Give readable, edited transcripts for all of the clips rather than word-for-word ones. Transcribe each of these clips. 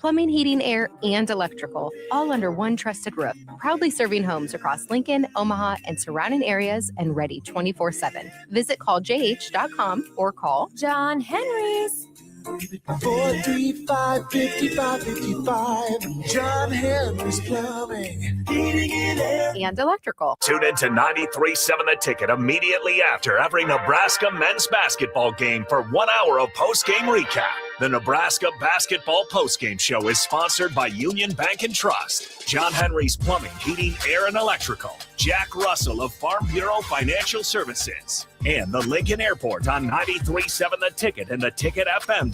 Plumbing, heating, air, and electrical, all under one trusted roof. Proudly serving homes across Lincoln, Omaha, and surrounding areas and ready 24/7. Visit calljh.com or call John Henry's. 435-5555. John Henry's Plumbing, Heating and Air, and Electrical. Tune in to 93.7 The Ticket immediately after every Nebraska men's basketball game for 1 hour of post-game recap. The Nebraska Basketball Postgame Show is sponsored by Union Bank and Trust, John Henry's Plumbing, Heating, Air, and Electrical, Jack Russell of Farm Bureau Financial Services, and the Lincoln Airport on 93.7 The Ticket and theticketfm.com.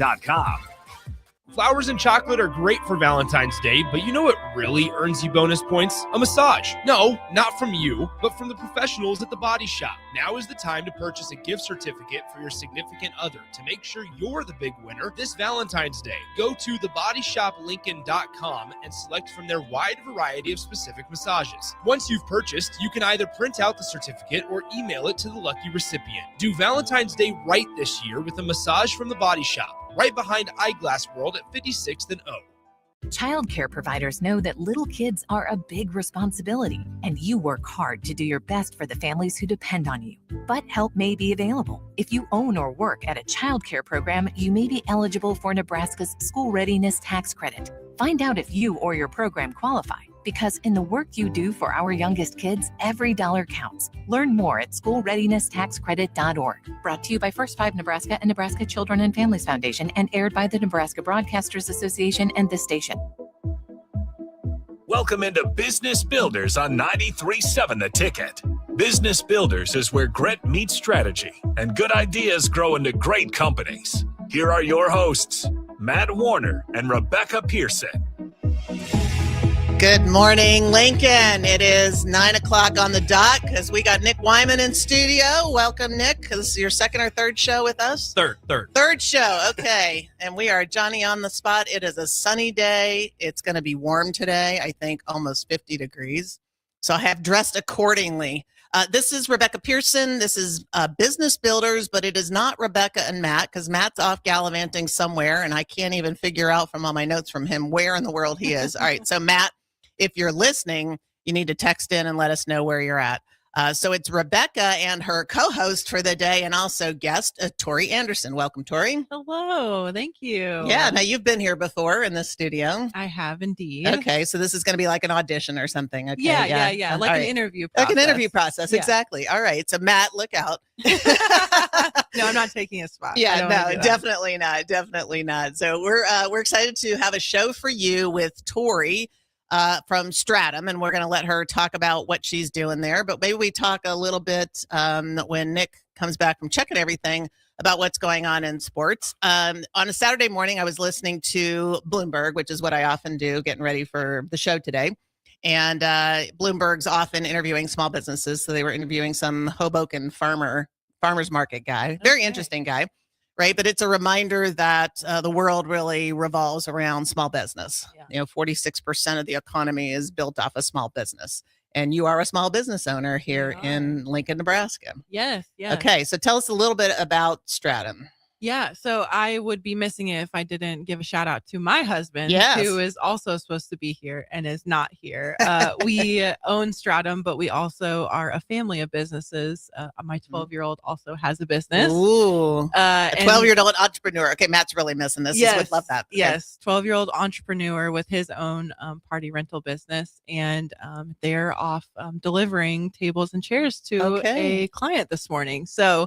Flowers and chocolate are great for Valentine's Day, but you know what really earns you bonus points? A massage. No, not from you, but from the professionals at The Body Shop. Now is the time to purchase a gift certificate for your significant other to make sure you're the big winner this Valentine's Day. Go to thebodyshoplincoln.com and select from their wide variety of specific massages. Once you've purchased, you can either print out the certificate or email it to the lucky recipient. Do Valentine's Day right this year with a massage from The Body Shop, right behind Eyeglass World at 56th and O. Childcare providers know that little kids are a big responsibility, and you work hard to do your best for the families who depend on you. But help may be available. If you own or work at a childcare program, you may be eligible for Nebraska's School Readiness Tax Credit. Find out if you or your program qualify, because in the work you do for our youngest kids, every dollar counts. Learn more at schoolreadinesstaxcredit.org. Brought to you by First 5 Nebraska and Nebraska Children and Families Foundation, and aired by the Nebraska Broadcasters Association and this station. Welcome into Business Builders on 93.7 The Ticket. Business Builders is where grit meets strategy and good ideas grow into great companies. Here are your hosts, Matt Warner and Rebecca Pearson. Good morning, Lincoln. It is 9 o'clock on the dot because we got Nick Wyman in studio. Welcome, Nick. This is your second or third show with us? Third show. Okay. And we are Johnny on the spot. It is a sunny day. It's going to be warm today. I think almost 50 degrees. So I have dressed accordingly. This is Rebecca Pearson. This is Business Builders, but it is not Rebecca and Matt because Matt's off gallivanting somewhere, and I can't even figure out from all my notes from him where in the world he is. All right. So, Matt, if you're listening, you need to text in and let us know where you're at. So it's Rebecca and her co-host for the day and also guest, Tori Anderson. Welcome, Tori. Hello. Thank you. Yeah. Now, you've been here before in this studio. I have indeed. Okay. So this is going to be like an audition or something. Okay. Yeah. Like an interview process. Like an interview process. Yeah. Exactly. All right. So, Matt, look out. No, I'm not taking a spot. Yeah, no, definitely not. Definitely not. So we're excited to have a show for you with Tori from Stratum, and we're going to let her talk about what she's doing there. But maybe we talk a little bit when Nick comes back from checking everything about what's going on in sports. On a Saturday morning, I was listening to Bloomberg, which is what I often do, getting ready for the show today. And Bloomberg's often interviewing small businesses. So they were interviewing some Hoboken farmer's market guy. Very interesting guy. Right. But it's a reminder that the world really revolves around small business. Yeah. You know, 46% of the economy is built off of small business. And you are a small business owner here in Lincoln, Nebraska. Yes. Okay. So tell us a little bit about Stratum. Yeah. So I would be missing it if I didn't give a shout out to my husband, who is also supposed to be here and is not here. We own Stratum, but we also are a family of businesses. My 12-year-old also has a business. Ooh, a 12-year-old entrepreneur. Okay, Matt's really missing this. Yes, would love that. Okay. Yes, 12-year-old entrepreneur with his own party rental business, and they're off delivering tables and chairs to a client this morning. So.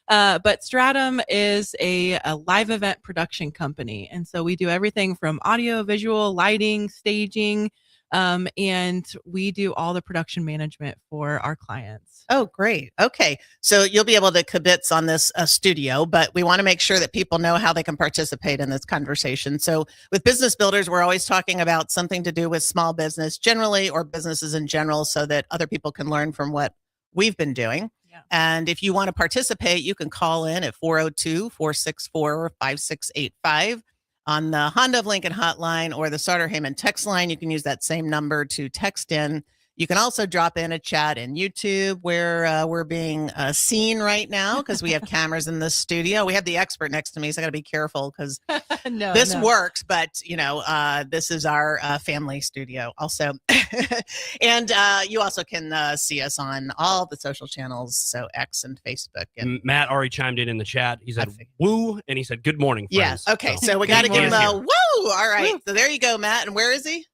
But Stratum is a live event production company. And so we do everything from audio, visual, lighting, staging, and we do all the production management for our clients. Oh, great. Okay. So you'll be able to kibitz on this studio, but we want to make sure that people know how they can participate in this conversation. So with Business Builders, we're always talking about something to do with small business generally or businesses in general so that other people can learn from what we've been doing. And if you want to participate, you can call in at 402-464-5685 on the Honda of Lincoln hotline or the Sartor Heyman text line. You can use that same number to text in You can also drop in a chat in YouTube where we're being seen right now because we have cameras in the studio. We have the expert next to me, so I got to be careful because this works. But, this is our family studio also. And you also can see us on all the social channels, so X and Facebook. And Matt already chimed in the chat. He said, woo, and he said, good morning, friends. Yes. Okay, so we got to give him a woo. All right, so there you go, Matt. And where is he?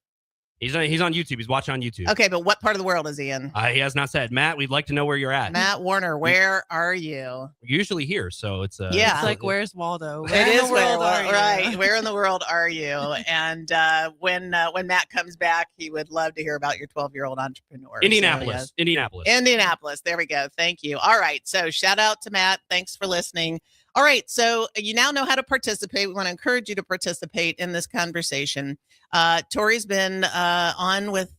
He's on YouTube. He's watching on YouTube. Okay, but what part of the world is he in? He has not said. Matt, we'd like to know where you're at. Matt Warner, where are you? We're usually here, so it's it's like, where's Waldo? Where in the world are you? Right. Where in the world are you? And when Matt comes back, he would love to hear about your 12-year-old entrepreneur. Indianapolis. So, yes. Indianapolis. There we go. Thank you. All right. So shout out to Matt. Thanks for listening. All right, so you now know how to participate. We want to encourage you to participate in this conversation. Tori's been on with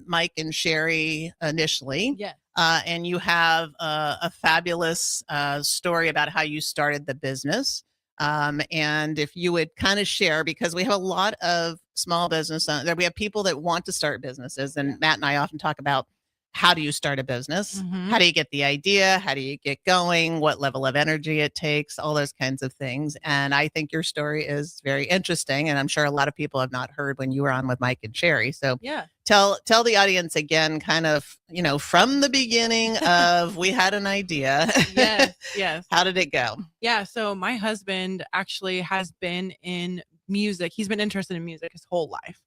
Mike and Sherry initially. Yeah. And you have a fabulous story about how you started the business. And if you would kind of share, because we have a lot of small business, we have people that want to start businesses. And Matt and I often talk about, how do you start a business? Mm-hmm. How do you get the idea? How do you get going? What level of energy it takes? All those kinds of things. And I think your story is very interesting. And I'm sure a lot of people have not heard when you were on with Mike and Sherry. So yeah, tell the audience again, kind of, from the beginning of we had an idea. Yes. How did it go? Yeah. So my husband actually has been in music. He's been interested in music his whole life.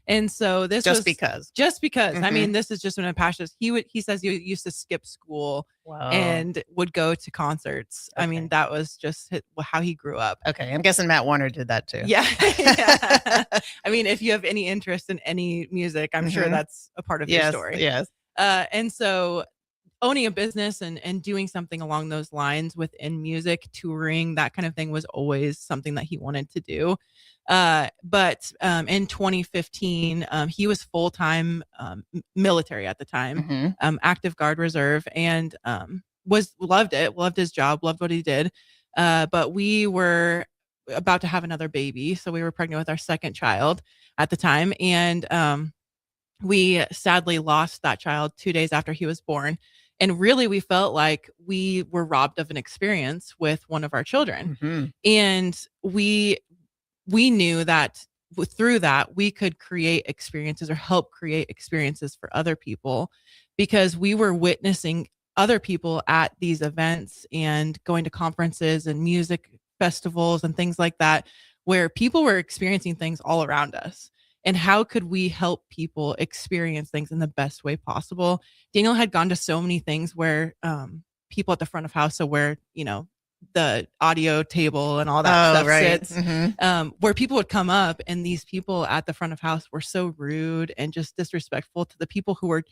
And so this just because I mean, this is just been a passion. He says he used to skip school and would go to concerts. Okay. I mean, that was just how he grew up. Okay. I'm guessing Matt Warner did that too. Yeah. I mean, if you have any interest in any music, I'm sure that's a part of your story. Yes. And so owning a business and doing something along those lines within music, touring, that kind of thing was always something that he wanted to do. But in 2015, he was full-time military at the time, active guard reserve, and loved his job, loved what he did. But we were about to have another baby. So we were pregnant with our second child at the time. And we sadly lost that child 2 days after he was born. And really, we felt like we were robbed of an experience with one of our children. Mm-hmm. And we knew that through that, we could create experiences or help create experiences for other people, because we were witnessing other people at these events and going to conferences and music festivals and things like that, where people were experiencing things all around us. And how could we help people experience things in the best way possible? Daniel had gone to so many things where people at the front of house, so where, the audio table and all that stuff sits, where people would come up, and these people at the front of house were so rude and just disrespectful to the people who were,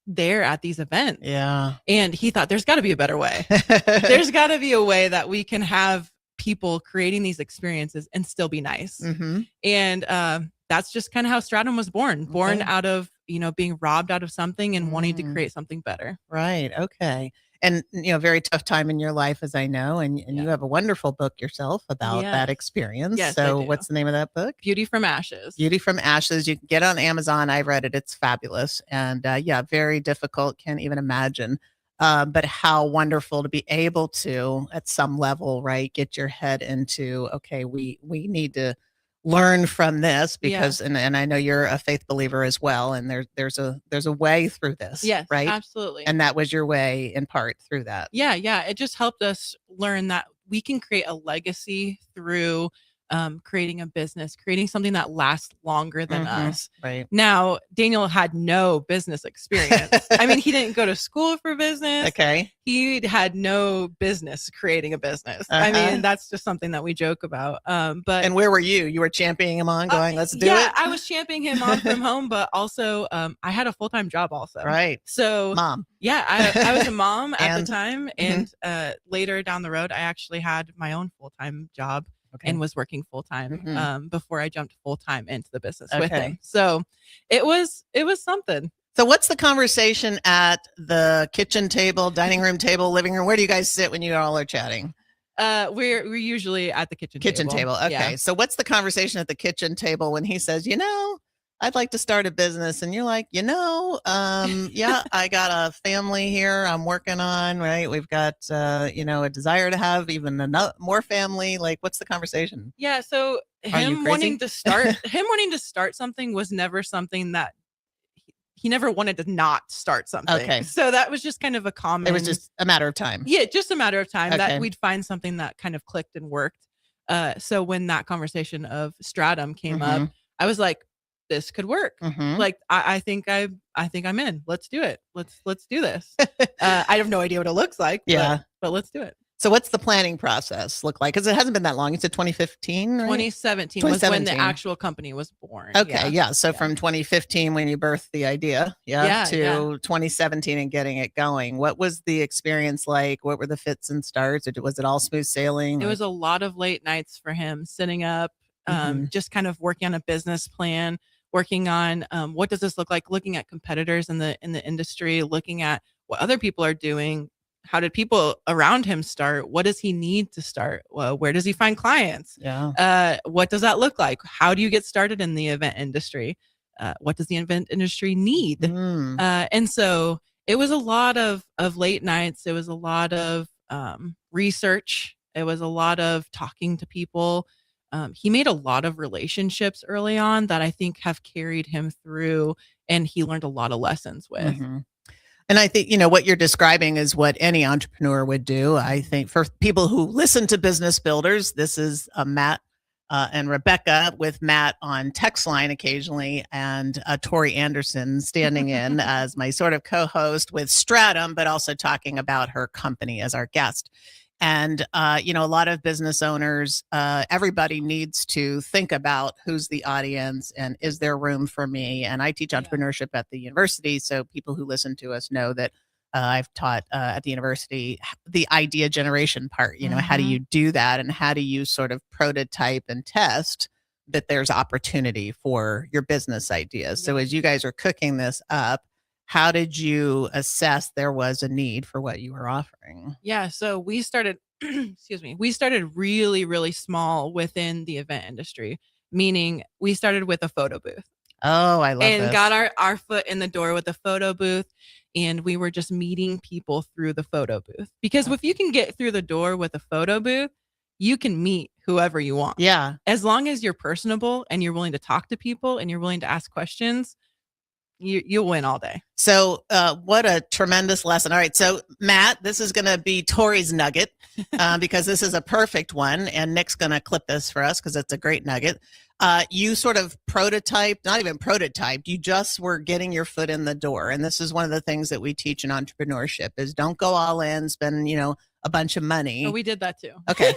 there at these events. Yeah. And he thought, there's got to be a better way. There's got to be a way that we can have people creating these experiences and still be nice. Mm-hmm. And that's just kind of how Stratum was born out of, being robbed out of something and wanting to create something better. Right. Okay. And, very tough time in your life, as I know. And you have a wonderful book yourself about that experience. Yes, so what's the name of that book? Beauty from Ashes. Beauty from Ashes. You can get it on Amazon. I've read it. It's fabulous. And very difficult. Can't even imagine. But how wonderful to be able to, at some level, right, get your head into, okay, we need to learn from this, because and I know you're a faith believer as well, and there's a way through this. Yes, right, absolutely. And that was your way in part through that. Yeah, it just helped us learn that we can create a legacy through creating a business, creating something that lasts longer than us. Right. Now, Daniel had no business experience. I mean, he didn't go to school for business. Okay. He had no business creating a business. I mean, that's just something that we joke about. And where were you? You were championing him on, going, let's do it? Yeah, I was championing him on from home, but also I had a full-time job also. Right. So mom. Yeah, I was a mom at the time. And later down the road, I actually had my own full-time job. Okay. And was working full time before I jumped full time into the business with him. So it was something. So what's the conversation at the kitchen table, dining room table, living room? Where do you guys sit when you all are chatting? We're usually at the kitchen table. Okay. Yeah. So what's the conversation at the kitchen table when he says, I'd like to start a business. And you're like, yeah, I got a family here I'm working on, right? We've got, a desire to have even more family. Like, what's the conversation? Yeah. So him wanting to start something was never something that he never wanted to not start something. Okay. So that was just kind of a common. It was just a matter of time. Yeah, just a matter of time that we'd find something that kind of clicked and worked. So when that conversation of Stratum came up, I was like, this could work. Like, I think I'm in. Let's do it. Let's do this. I have no idea what it looks like. Yeah. But let's do it. So what's the planning process look like? Because it hasn't been that long. It's 2015, right? 2017 was when the actual company was born. Okay, yeah. So from 2015, when you birthed the idea, to 2017 and getting it going. What was the experience like? What were the fits and starts? Or was it all smooth sailing? It was a lot of late nights for him, sitting up, just kind of working on a business plan, working on what does this look like, looking at competitors in the industry, looking at what other people are doing. How did people around him start? What does he need to start? Well, where does he find clients? Yeah. What does that look like? How do you get started in the event industry? What does the event industry need? And so it was a lot of late nights. It was a lot of research. It was a lot of talking to people. He made a lot of relationships early on that I think have carried him through, and he learned a lot of lessons with. And I think, what you're describing is what any entrepreneur would do. I think for people who listen to Business Builders, this is Matt and Rebecca, with Matt on text line occasionally, and Tori Anderson standing in as my sort of co-host with Stratum, but also talking about her company as our guest. And, a lot of business owners, everybody needs to think about who's the audience and is there room for me? And I teach entrepreneurship at the university. So people who listen to us know that I've taught at the university the idea generation part. How do you do that? And how do you sort of prototype and test that there's opportunity for your business ideas? So as you guys are cooking this up, how did you assess there was a need for what you were offering? Yeah, so we started, we started really, really small within the event industry, meaning we started with a photo booth. Oh, I love and this. Got our foot in the door with a photo booth, and we were just meeting people through the photo booth. Because if you can get through the door with a photo booth, you can meet whoever you want. Yeah. As long as you're personable and you're willing to talk to people and you're willing to ask questions, you'll win all day. So what a tremendous lesson. All right. So Matt, this is going to be Tori's nugget because this is a perfect one. And Nick's going to clip this for us because it's a great nugget. You sort of prototyped, not even prototyped, you just were getting your foot in the door. And this is one of the things that we teach in entrepreneurship is don't go all in, spend, a bunch of money. Oh, we did that too. Okay.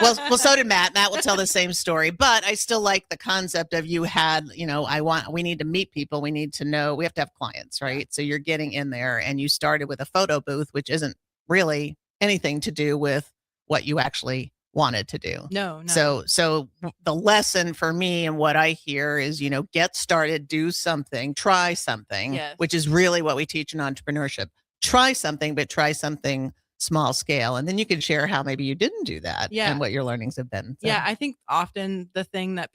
Well, so did Matt. Matt will tell the same story, but I still like the concept of you had, we need to meet people. We need to know, we have to have clients, right? So you're getting in there and you started with a photo booth, which isn't really anything to do with what you actually wanted to do. No. So the lesson for me and what I hear is, get started, do something, try something, which is really what we teach in entrepreneurship. Try something, but try something small scale. And then you can share how maybe you didn't do that and what your learnings have been. So. Yeah, I think often the thing that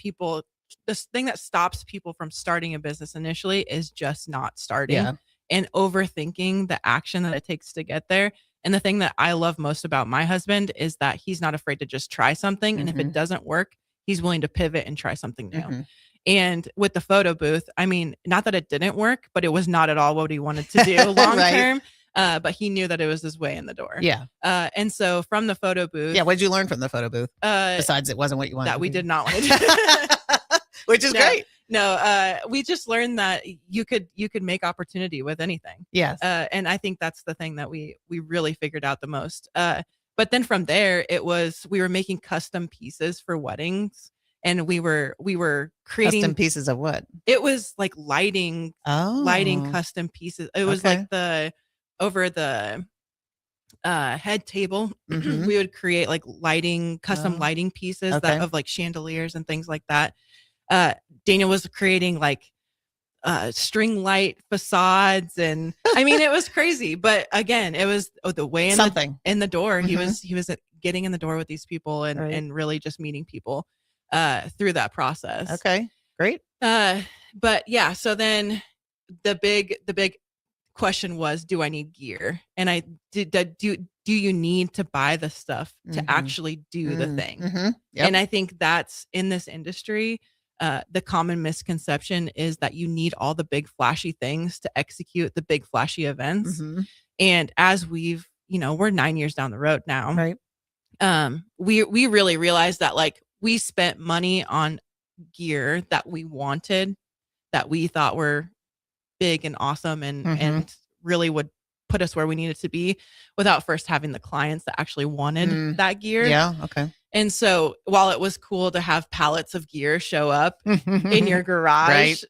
stops people from starting a business initially is just not starting and overthinking the action that it takes to get there. And the thing that I love most about my husband is that he's not afraid to just try something. And if it doesn't work, he's willing to pivot and try something new. And with the photo booth, I mean, not that it didn't work, but it was not at all what he wanted to do long term. But he knew that it was his way in the door. Yeah. And so from the photo booth. Yeah. What did you learn from the photo booth? Besides it wasn't what you wanted. That we did not want to do. Which is great. No, we just learned that you could make opportunity with anything. Yes. And I think that's the thing that we really figured out the most. But then from there, we were making custom pieces for weddings. And we were creating custom pieces of what? It was like lighting custom pieces. It was like over the head table, we would create like custom lighting pieces of like chandeliers and things like that. Daniel was creating like string light facades, and I mean it was crazy. But again, it was the way in the door. He was getting in the door with these people and really just meeting people through that process. Okay, great. But yeah, so then the big question was, do I need gear? And I did. Do you need to buy the stuff to actually do the thing? And I think that's in this industry. The common misconception is that you need all the big flashy things to execute the big flashy events. And as we're 9 years down the road now, right? We really realized that like we spent money on gear that we wanted, that we thought were big and awesome and really would put us where we needed to be without first having the clients that actually wanted that gear. Yeah. Okay. And so while it was cool to have pallets of gear show up in your garage,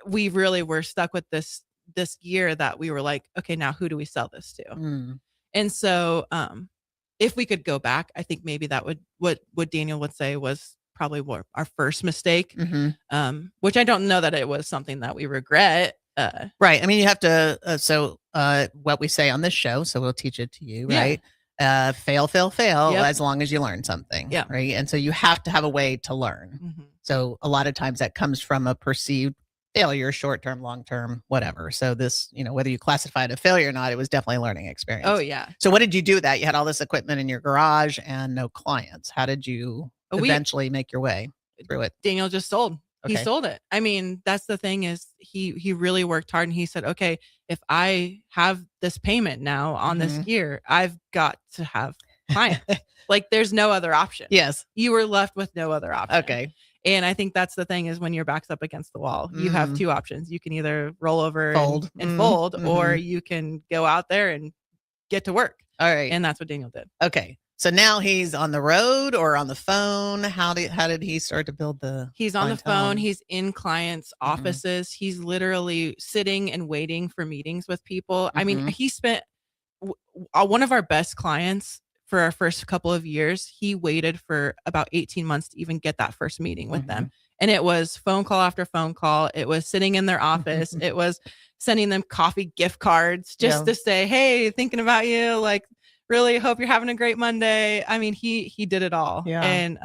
we really were stuck with this gear that we were like, okay, now who do we sell this to? And so if we could go back, I think maybe that would what Daniel would say was probably our first mistake, which I don't know that it was something that we regret. Right. I mean, you have to, what we say on this show, so we'll teach it to you, right? Fail, as long as you learn something. Yeah. Right. And so you have to have a way to learn. So a lot of times that comes from a perceived failure, short-term, long-term, whatever. So this, whether you classify it a failure or not, it was definitely a learning experience. Oh yeah. So what did you do with that? You had all this equipment in your garage and no clients. How did you eventually make your way through it? Daniel just sold. Okay. He sold it. I mean, that's the thing is he really worked hard and he said, okay, if I have this payment now on this gear, I've got to have clients. Like there's no other option. Yes. You were left with no other option. Okay. And I think that's the thing is when your back's up against the wall, you have two options. You can either roll over and fold, or you can go out there and get to work. All right. And that's what Daniel did. Okay. So now he's on the road or on the phone. How did he start to build the? He's on the phone. He's in clients' offices. He's literally sitting and waiting for meetings with people. I mean, he spent one of our best clients for our first couple of years. He waited for about 18 months to even get that first meeting with them. And it was phone call after phone call. It was sitting in their office. It was sending them coffee gift cards just to say, hey, thinking about you. Like, really hope you're having a great Monday. I mean, he did it all. Yeah. And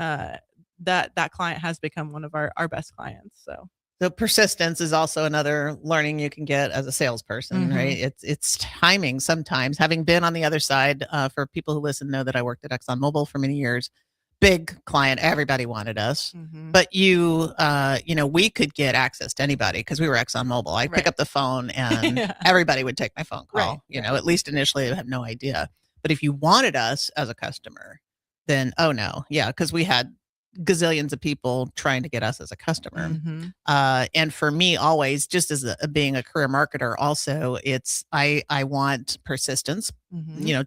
that client has become one of our best clients. So persistence is also another learning you can get as a salesperson, right? It's timing sometimes. Having been on the other side, for people who listen know that I worked at ExxonMobil for many years. Big client, everybody wanted us, but we could get access to anybody because we were ExxonMobil. I pick up the phone and everybody would take my phone call. At least initially I had no idea. But if you wanted us as a customer, then, oh no. Yeah. Because we had gazillions of people trying to get us as a customer. And for me, always, just as being a career marketer, also, it's, I want persistence.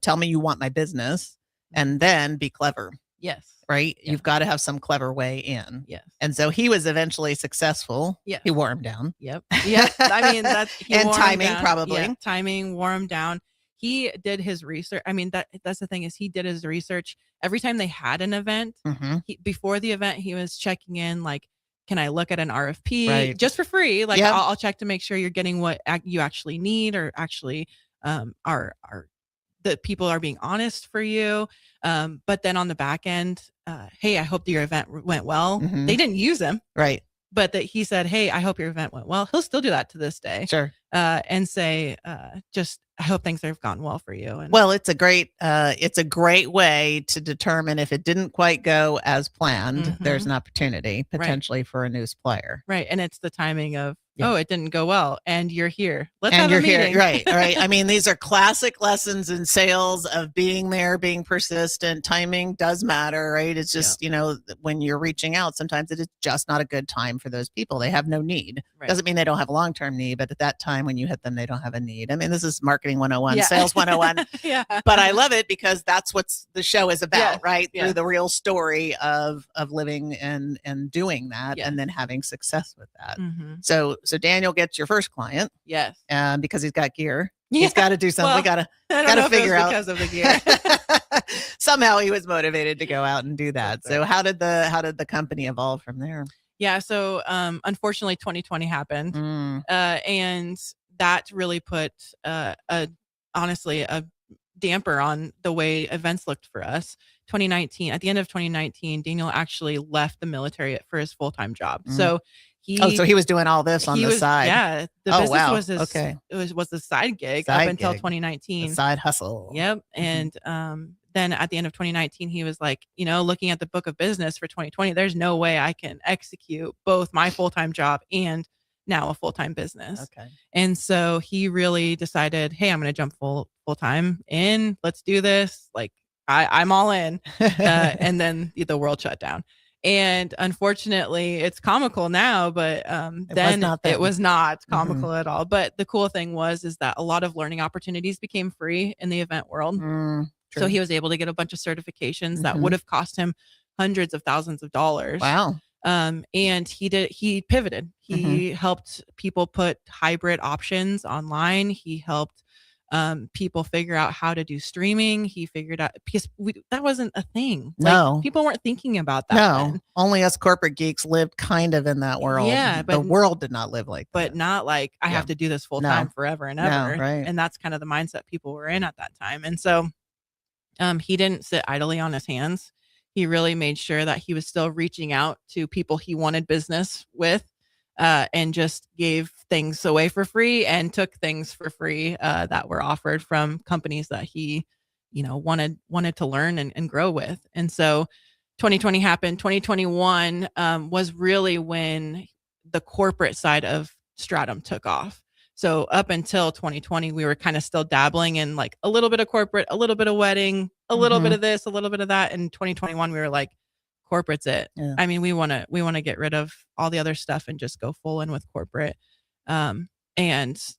Tell me you want my business and then be clever. Yes. Right. Yeah. You've got to have some clever way in. Yes. And so he was eventually successful. Yeah. He wore him down. Yep. Yeah. I mean, and timing probably. Yeah, timing wore him down. He did his research. I mean, that's the thing is he did his research every time they had an event. Before the event, he was checking in like, can I look at an RFP just for free? Like I'll check to make sure you're getting what you actually need, or actually are the people are being honest for you. But then on the back end, hey, I hope your event went well. They didn't use him. Right. But that he said, hey, I hope your event went well. He'll still do that to this day. Sure. And say, just, I hope things have gone well for you. And well, it's a great way to determine if it didn't quite go as planned, there's an opportunity potentially for a new supplier. Right. And it's the timing of, oh, it didn't go well, and you're here. Let's have a meeting. Right. I mean, these are classic lessons in sales of being there, being persistent. Timing does matter, right? It's just, when you're reaching out, sometimes it is just not a good time for those people. They have no need. Right. Doesn't mean they don't have a long-term need, but at that time when you hit them, they don't have a need. I mean, this is marketing 101, sales 101. But I love it because that's what the show is about, right? Through the real story of living and doing that and then having success with that. So Daniel gets your first client. Yes. Because he's got gear. He's got to do something. Well, got to figure out because of the gear. Somehow he was motivated to go out and do that. So how did the company evolve from there? Yeah. So unfortunately 2020 happened. And that really put honestly a damper on the way events looked for us. 2019, at the end of 2019, Daniel actually left the military for his full-time job. So so he was doing all this on the side. Yeah. The business was his, was the side gig up until 2019. The side hustle. Yep. And then at the end of 2019, he was like, looking at the book of business for 2020, there's no way I can execute both my full-time job and now a full-time business. Okay. And so he really decided, hey, I'm going to jump full-time in. Let's do this. Like I'm all in. And then the world shut down. And unfortunately, it's comical now, but it was not comical at all. But the cool thing is that a lot of learning opportunities became free in the event world. So he was able to get a bunch of certifications that would have cost him hundreds of thousands of dollars. Wow. And he pivoted. He helped people put hybrid options online. He helped people figure out how to do streaming. He figured out, because that wasn't a thing. No, people weren't thinking about that. No, then. Only us corporate geeks lived kind of in that world. Yeah, but the world did not live like that. But not like I have to do this full time forever and ever. No, right. And that's kind of the mindset people were in at that time. And so he didn't sit idly on his hands. He really made sure that he was still reaching out to people he wanted business with. And just gave things away for free and took things for free that were offered from companies that he, wanted to learn and grow with. And so 2020 happened. 2021 was really when the corporate side of Stratum took off. So up until 2020, we were kind of still dabbling in like a little bit of corporate, a little bit of wedding, a little bit of this, a little bit of that. In 2021, we were like, corporate's it. Yeah. I mean, we want to get rid of all the other stuff and just go full in with corporate. And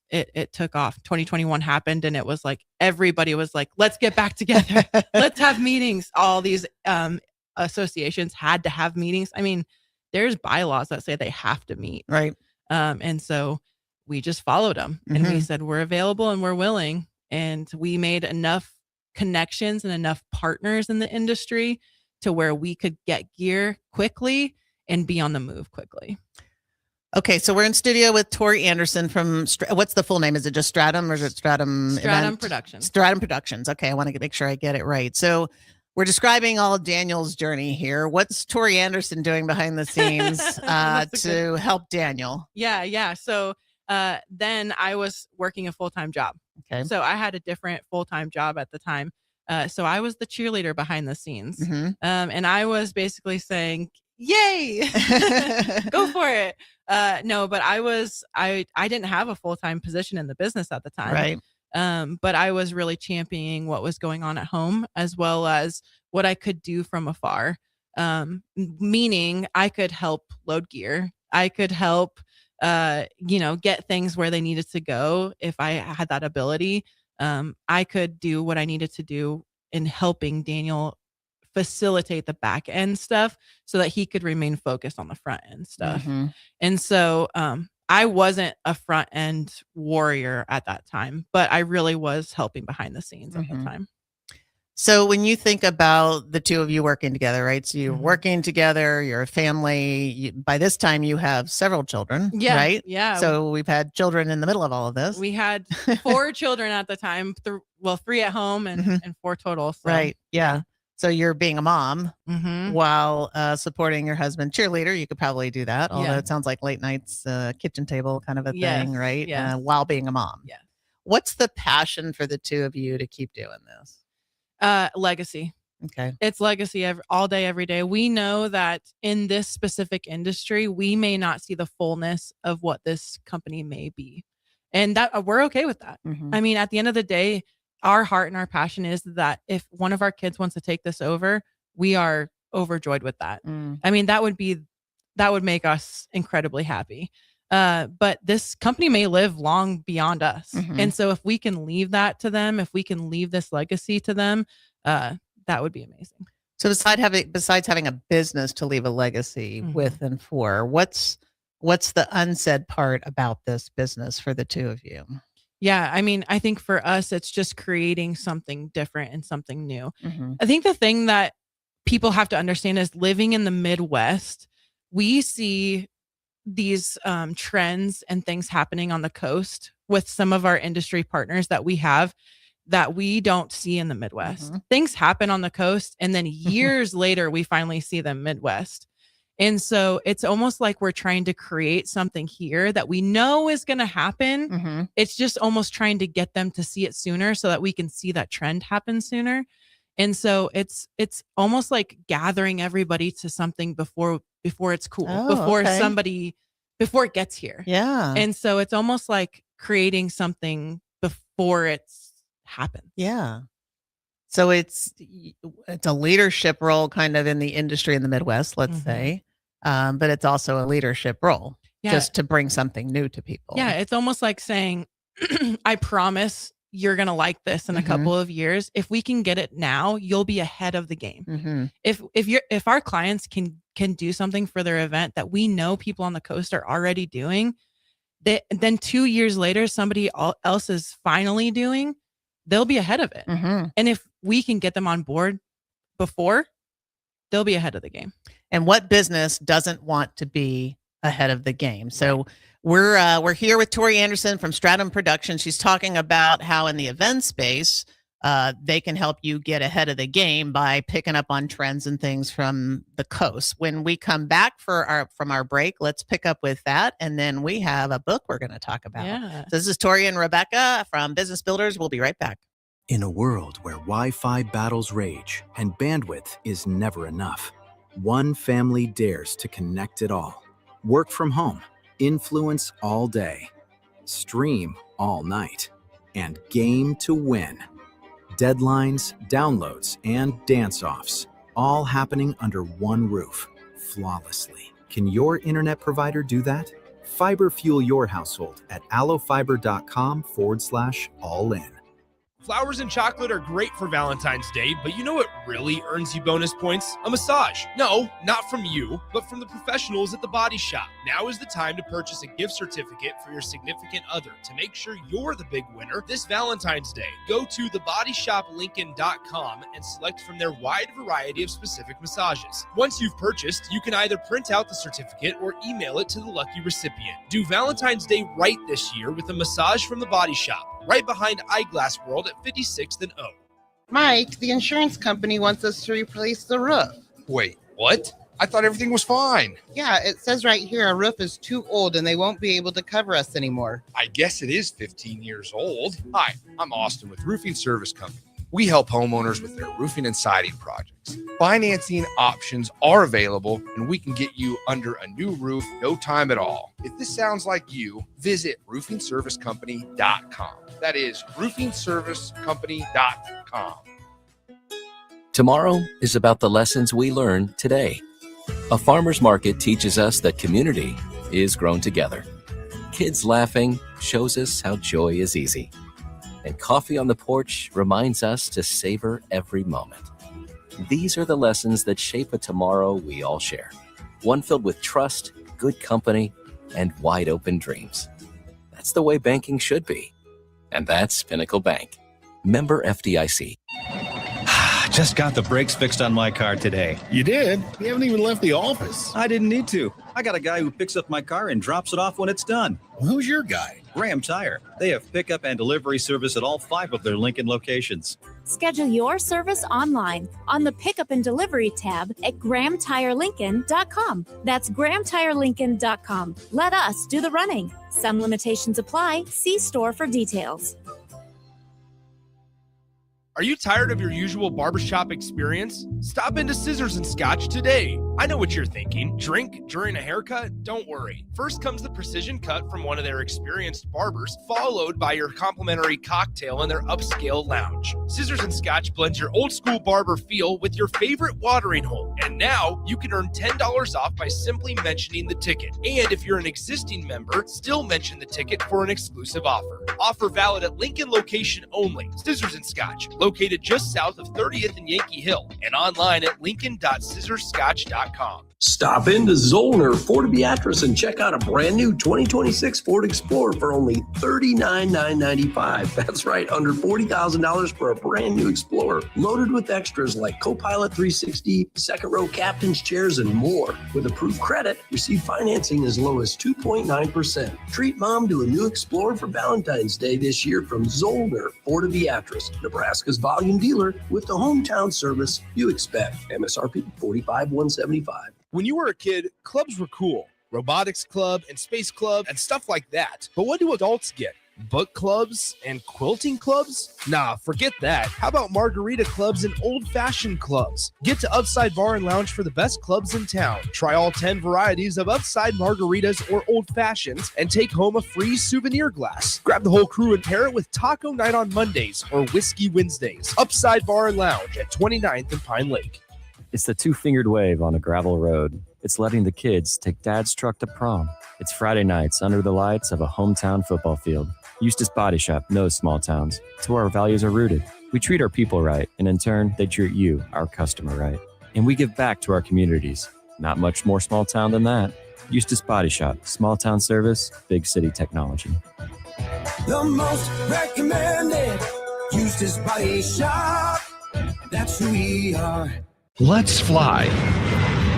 it took off. 2021 happened, and it was like everybody was like, let's get back together. Let's have meetings. All these associations had to have meetings. I mean, there's bylaws that say they have to meet. Right. And so we just followed them, and we said, we're available and we're willing. And we made enough connections and enough partners in the industry to where we could get gear quickly and be on the move quickly. Okay, so we're in studio with Tori Anderson from, what's the full name? Is it just Stratum, or is it Stratum Productions? Stratum Productions. Okay, I want to make sure I get it right. So we're describing all of Daniel's journey here. What's Tori Anderson doing behind the scenes to help Daniel? Yeah. So then I was working a full-time job. Okay. So I had a different full-time job at the time. So I was the cheerleader behind the scenes. And I was basically saying, yay, go for it. No, but I didn't have a full-time position in the business at the time. Right. But I was really championing what was going on at home, as well as what I could do from afar. Meaning I could help load gear. I could help, get things where they needed to go. If I had that ability, I could do what I needed to do in helping Daniel facilitate the back end stuff so that he could remain focused on the front end stuff. And so I wasn't a front end warrior at that time, but I really was helping behind the scenes at the time. So when you think about the two of you working together, right? So you're working together, you're a family. By this time, you have several children, right? Yeah. So we've had children in the middle of all of this. We had 4 children at the time. 3 at home and 4 total. So. Right. Yeah. So you're being a mom while supporting your husband, cheerleader. You could probably do that. Although it sounds like late nights, kitchen table kind of a thing, right? Yes. While being a mom. Yeah. What's the passion for the two of you to keep doing this? Legacy. Okay. It's legacy all day, every day. We know that in this specific industry, we may not see the fullness of what this company may be. And that we're okay with that. I mean, at the end of the day, our heart and our passion is that if one of our kids wants to take this over, we are overjoyed with that. I mean, that would make us incredibly happy. But this company may live long beyond us. And so if we can leave that to them, if we can leave this legacy to them, that would be amazing. So besides having a business to leave a legacy with and for, what's the unsaid part about this business for the two of you? Yeah, I mean, I think for us, it's just creating something different and something new. I think the thing that people have to understand is living in the Midwest, we see these trends and things happening on the coast with some of our industry partners that we have. that we don't see in the Midwest. Things happen on the coast, and then years later, we finally see them Midwest. And so it's almost like we're trying to create something here that we know is going to happen. It's just almost trying to get them to see it sooner so that we can see that trend happen sooner. And so it's almost like gathering everybody to something before it's cool, before it gets here. Yeah. And so it's almost like creating something before it's happened. Yeah. So it's a leadership role kind of in the industry in the Midwest, let's say. But it's also a leadership role just to bring something new to people. Yeah. It's almost like saying, I promise you're going to like this in a couple of years. If we can get it now, you'll be ahead of the game. If our clients can do something for their event that we know people on the coast are already doing, then 2 years later, somebody else is finally doing, they'll be ahead of it. And if we can get them on board before, they'll be ahead of the game. And what business doesn't want to be ahead of the game? So we're here with Tori Anderson from Stratum Production. She's talking about how in the event space, they can help you get ahead of the game by picking up on trends and things from the coast. When we come back from our break, let's pick up with that. And then we have a book we're going to talk about. So this is Tori and Rebecca from Business Builders. We'll be right back. In a world where Wi-Fi battles rage and bandwidth is never enough, one family dares to connect it all. Work from home, influence all day, stream all night, and game to win. Deadlines, downloads, and dance-offs, all happening under one roof, flawlessly. Can your internet provider do that? Fiber fuel your household at allofiber.com/all-in. Flowers and chocolate are great for Valentine's Day, but you know what really earns you bonus points? A massage. No, not from you, but from the professionals at the Body Shop. Now is the time to purchase a gift certificate for your significant other to make sure you're the big winner this Valentine's Day. Go to thebodyshoplincoln.com and select from their wide variety of specific massages. Once you've purchased, you can either print out the certificate or email it to the lucky recipient. Do Valentine's Day right this year with a massage from the Body Shop, right behind Eyeglass World at 56th and O. Mike, the insurance company wants us to replace the roof. Wait, what? I thought everything was fine. Yeah, it says right here our roof is too old and they won't be able to cover us anymore. I guess it is 15 years old. Hi, I'm Austin with Roofing Service Company. We help homeowners with their roofing and siding projects. Financing options are available, and we can get you under a new roof no time at all. If this sounds like you, visit roofingservicecompany.com. That is roofingservicecompany.com. Tomorrow is about the lessons we learn today. A farmer's market teaches us that community is grown together. Kids laughing shows us how joy is easy. And coffee on the porch reminds us to savor every moment. These are the lessons that shape a tomorrow we all share. One filled with trust, good company, and wide open dreams. That's the way banking should be. And that's Pinnacle Bank. Member FDIC. Just got the brakes fixed on my car today. You did? You haven't even left the office. I didn't need to. I got a guy who picks up my car and drops it off when it's done. Well, who's your guy? Graham Tire. They have pickup and delivery service at all 5 of their Lincoln locations. Schedule your service online on the Pickup and Delivery tab at GrahamTireLincoln.com. That's GrahamTireLincoln.com. Let us do the running. Some limitations apply. See store for details. Are you tired of your usual barbershop experience? Stop into Scissors and Scotch today. I know what you're thinking. Drink during a haircut? Don't worry. First comes the precision cut from one of their experienced barbers, followed by your complimentary cocktail in their upscale lounge. Scissors and Scotch blends your old school barber feel with your favorite watering hole. And now you can earn $10 off by simply mentioning the ticket. And if you're an existing member, still mention the ticket for an exclusive offer. Offer valid at Lincoln location only. Scissors and Scotch, located just south of 30th and Yankee Hill, and online at lincoln.scissorscotch.com. Stop into Zollner Ford Beatrice and check out a brand new 2026 Ford Explorer for only $39,995. That's right, under $40,000 for a brand new Explorer, loaded with extras like Copilot 360, second row captain's chairs, and more. With approved credit, receive financing as low as 2.9%. Treat mom to a new Explorer for Valentine's Day this year from Zollner Ford Beatrice, Nebraska's volume dealer with the hometown service you expect. MSRP $45,175. When you were a kid, clubs were cool. Robotics club and space club and stuff like that. But what do adults get? Book clubs and quilting clubs? Nah, forget that. How about margarita clubs and old-fashioned clubs? Get to Upside Bar and Lounge for the best clubs in town. Try all 10 varieties of Upside margaritas or old-fashions and take home a free souvenir glass. Grab the whole crew and pair it with Taco Night on Mondays or Whiskey Wednesdays. Upside Bar and Lounge at 29th and Pine Lake. It's the two-fingered wave on a gravel road. It's letting the kids take dad's truck to prom. It's Friday nights under the lights of a hometown football field. Eustace Body Shop knows small towns. It's where our values are rooted. We treat our people right, and in turn, they treat you, our customer, right. And we give back to our communities. Not much more small town than that. Eustace Body Shop, small town service, big city technology. The most recommended Eustace Body Shop. That's who we are. Let's fly.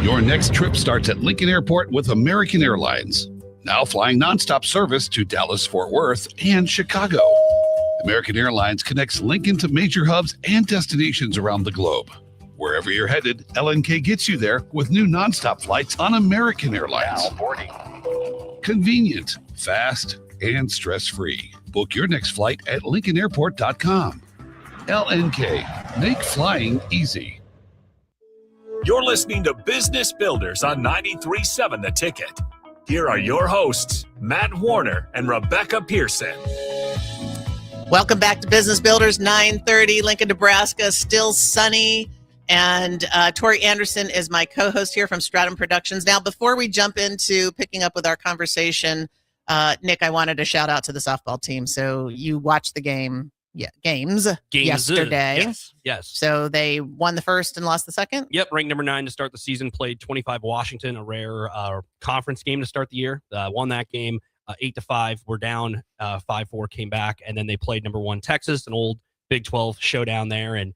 Your next trip starts at Lincoln Airport with American Airlines. Now flying nonstop service to Dallas, Fort Worth, and Chicago. American Airlines connects Lincoln to major hubs and destinations around the globe. Wherever you're headed, LNK gets you there with new nonstop flights on American Airlines. Now boarding. Convenient, fast, and stress-free. Book your next flight at LincolnAirport.com. LNK, make flying easy. You're listening to Business Builders on 93.7 The Ticket. Here are your hosts, Matt Warner and Rebecca Pearson. Welcome back to Business Builders, 9:30, Lincoln, Nebraska, still sunny. And Tori Anderson is my co-host here from Stratum Productions. Now, before we jump into picking up with our conversation, Nick, I wanted to shout out to the softball team. So you watched the games yesterday. Yes. So they won the first and lost the second? Yep, ranked number 9 to start the season, played 25 Washington, a rare conference game to start the year. Won that game 8-5. We're down 5-4, came back, and then they played number 1 Texas, an old Big 12 showdown there, and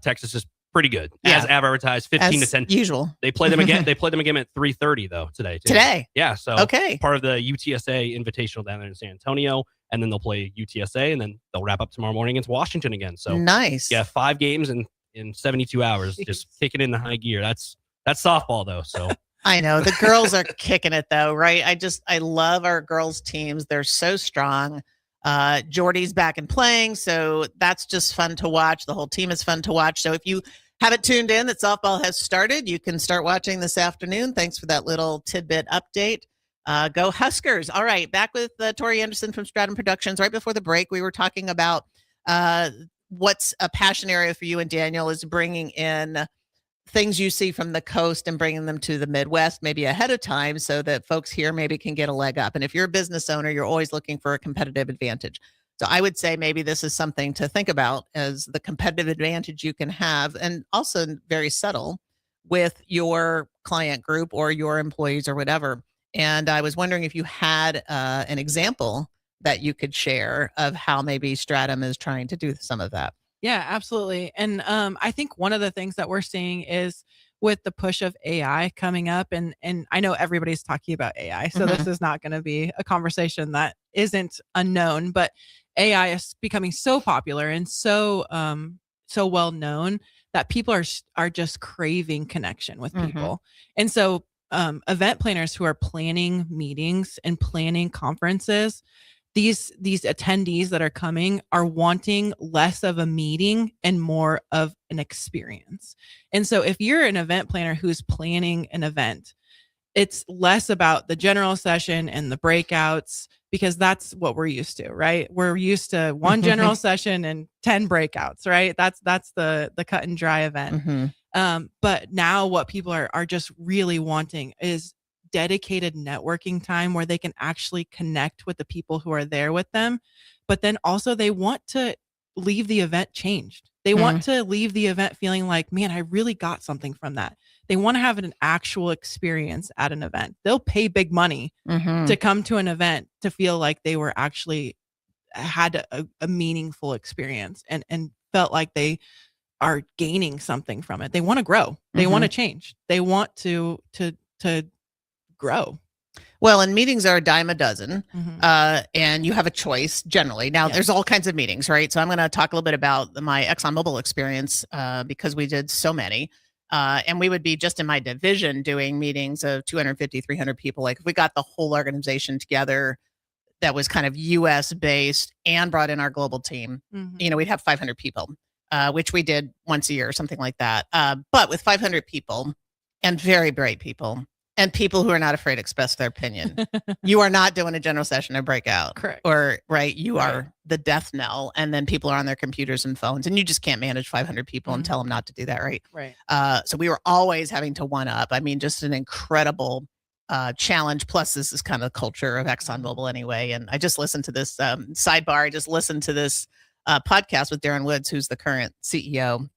Texas is pretty good. As advertised, 15-10. Usual. They play them again. They play them again at 3:30 though today. Too. Today. Yeah. So okay. Part of the UTSA Invitational down there in San Antonio, and then they'll play UTSA, and then they'll wrap up tomorrow morning against Washington again. So nice. Yeah, 5 games in 72 hours, just kicking in the high gear. That's softball though. So I know the girls are kicking it though, right? I love our girls teams. They're so strong. Jordy's back and playing, so that's just fun to watch. The whole team is fun to watch. So if you haven't tuned in that softball has started, you can start watching this afternoon. Thanks for that little tidbit update. Go Huskers. All right, back with Tori Anderson from Stratum Productions. Right before the break, we were talking about what's a passion area for you and Daniel is bringing in things you see from the coast and bringing them to the Midwest maybe ahead of time so that folks here maybe can get a leg up. And if you're a business owner, you're always looking for a competitive advantage. So I would say maybe this is something to think about as the competitive advantage you can have, and also very subtle with your client group or your employees or whatever. And I was wondering if you had an example that you could share of how maybe Stratum is trying to do some of that. Yeah, absolutely. And I think one of the things that we're seeing is with the push of AI coming up, and I know everybody's talking about AI, so this is not going to be a conversation that isn't unknown, but AI is becoming so popular and so well known that people are just craving connection with people. And so event planners who are planning meetings and planning conferences, these attendees that are coming are wanting less of a meeting and more of an experience. And so if you're an event planner who's planning an event, it's less about the general session and the breakouts, because that's what we're used to, right? We're used to one general session and 10 breakouts, right? That's the cut and dry event. But now what people are just really wanting is dedicated networking time where they can actually connect with the people who are there with them. But then also they want to leave the event changed. They want to leave the event feeling like, man, I really got something from that. They want to have an actual experience at an event. They'll pay big money to come to an event to feel like they were actually had a meaningful experience and felt like they are gaining something from it. They want to grow. They want to change. They want to grow. Well, and meetings are a dime a dozen, and you have a choice generally. Now, there's all kinds of meetings, right? So I'm going to talk a little bit about my ExxonMobil experience because we did so many. And we would be just in my division doing meetings of 250, 300 people. Like if we got the whole organization together that was kind of US based and brought in our global team, we'd have 500 people, which we did once a year or something like that. But with 500 people and very bright people, and people who are not afraid to express their opinion. You are not doing a general session or breakout. Correct. Or, right, you are the death knell, and then people are on their computers and phones, and you just can't manage 500 people and tell them not to do that, right? Right. So we were always having to one up. I mean, just an incredible challenge. Plus, this is kind of the culture of ExxonMobil anyway. And I just listened to this sidebar. I just listened to this podcast with Darren Woods, who's the current CEO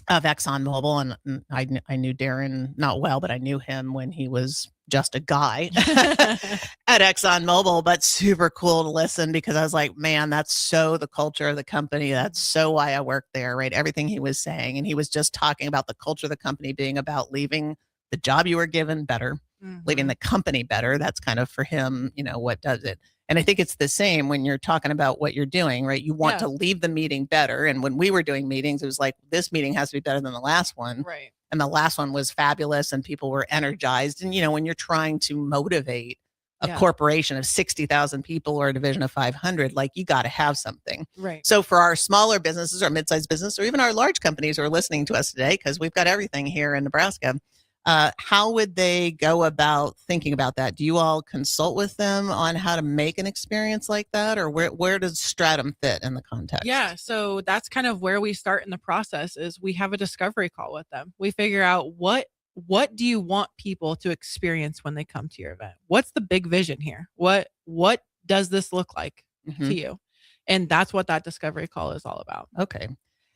of ExxonMobil, and I knew Darren not well, but I knew him when he was just a guy at ExxonMobil, but super cool to listen because I was like, man, that's so the culture of the company. That's so why I work there, right? Everything he was saying. And he was just talking about the culture of the company being about leaving the job you were given better, leaving the company better. That's kind of for him, what does it? And I think it's the same when you're talking about what you're doing, right? You want to leave the meeting better. And when we were doing meetings, it was like, this meeting has to be better than the last one. Right. And the last one was fabulous and people were energized. And, when you're trying to motivate a corporation of 60,000 people or a division of 500, like you got to have something. Right. So for our smaller businesses or mid-sized business, or even our large companies who are listening to us today, because we've got everything here in Nebraska, how would they go about thinking about that? Do you all consult with them on how to make an experience like that? Or where does Stratum fit in the context? Yeah. So that's kind of where we start in the process is we have a discovery call with them. We figure out what do you want people to experience when they come to your event? What's the big vision here? What does this look like to you? And that's what that discovery call is all about. Okay.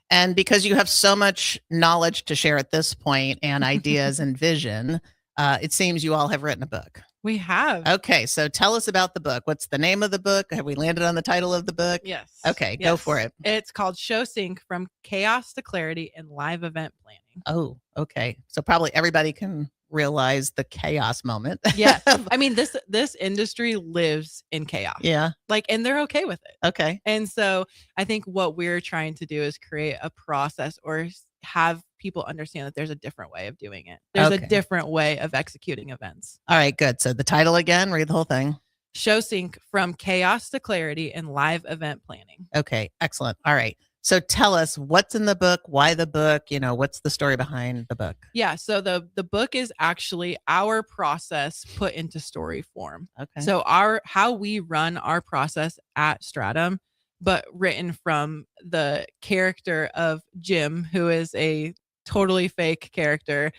And because you have so much knowledge to share at this point and ideas and vision, it seems you all have written a book. We have. Okay. So tell us about the book. What's the name of the book? Have we landed on the title of the book? Yes. Okay. Go for it. It's called Show Sync From Chaos to Clarity in Live Event Planning. Oh, okay. So probably everybody can realize the chaos moment. Yeah. I mean, this industry lives in chaos. Yeah. And they're okay with it. Okay. And so I think what we're trying to do is create a process or have people understand that there's a different way of doing it. There's a different way of executing events. All right, good. So the title again, read the whole thing. Show Sync From Chaos to Clarity in Live Event Planning. Okay, excellent. All right. So tell us what's in the book, why the book, what's the story behind the book? Yeah. So the book is actually our process put into story form. Okay. So how we run our process at Stratum, but written from the character of Jim, who is a totally fake character,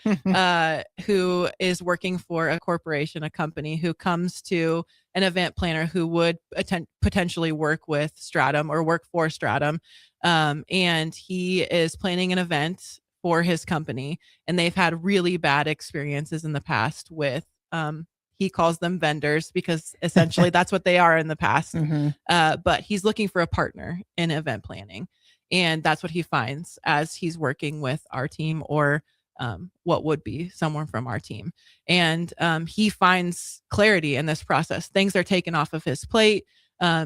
who is working for a corporation, a company, who comes to an event planner who would potentially work with Stratum or work for Stratum. And he is planning an event for his company, and they've had really bad experiences in the past with, he calls them vendors because essentially that's what they are in the past. But he's looking for a partner in event planning. And that's what he finds as he's working with our team or what would be someone from our team. And he finds clarity in this process. Things are taken off of his plate.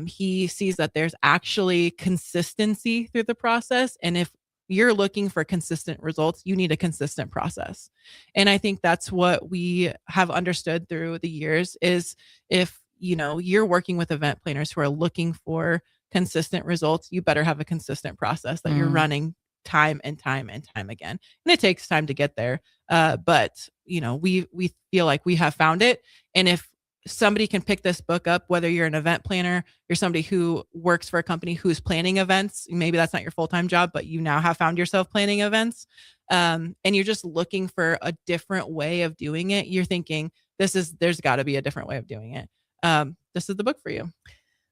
He sees that there's actually consistency through the process. And if you're looking for consistent results, you need a consistent process. And I think that's what we have understood through the years is if, you're working with event planners who are looking for consistent results, you better have a consistent process that you're running time and time and time again. And it takes time to get there. But we feel like we have found it. And if somebody can pick this book up, whether you're an event planner, you're somebody who works for a company who's planning events, maybe that's not your full-time job, but you now have found yourself planning events. And you're just looking for a different way of doing it. You're thinking there's got to be a different way of doing it. This is the book for you.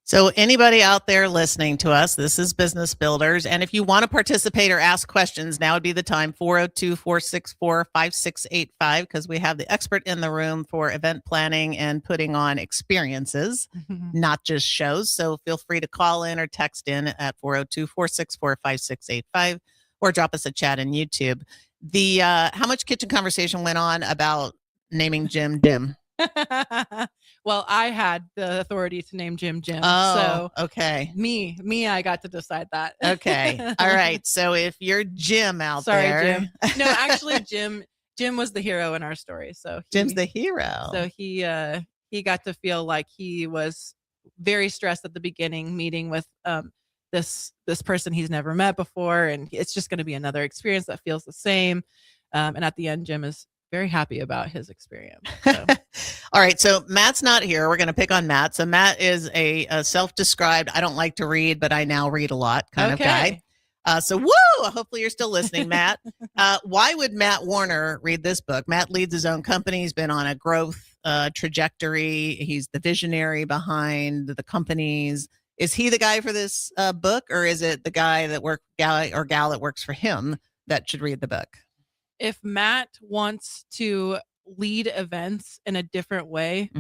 So anybody out there listening to us, this is Business Builders. And if you want to participate or ask questions, now would be the time, 402-464-5685, because we have the expert in the room for event planning and putting on experiences, not just shows. So feel free to call in or text in at 402-464-5685 or drop us a chat in YouTube. The How much kitchen conversation went on about naming Jim Jim? Well, I had the authority to name Jim Jim. Oh, so okay. Me, I got to decide that. Okay. All right. So if you're Jim out Sorry, there. Jim. No, actually, Jim was the hero in our story. So Jim's the hero. So he got to feel like he was very stressed at the beginning, meeting with this person he's never met before, and it's just going to be another experience that feels the same. And at the end, Jim is very happy about his experience. So. All right. So Matt's not here. We're going to pick on Matt. So Matt is a self-described, I don't like to read, but I now read a lot kind of guy. So woo! Hopefully you're still listening, Matt. Why would Matt Warner read this book? Matt leads his own company. He's been on a growth trajectory. He's the visionary behind the companies. Is he the guy for this book, or is it the guy that gal that works for him that should read the book? If Matt wants to lead events in a different way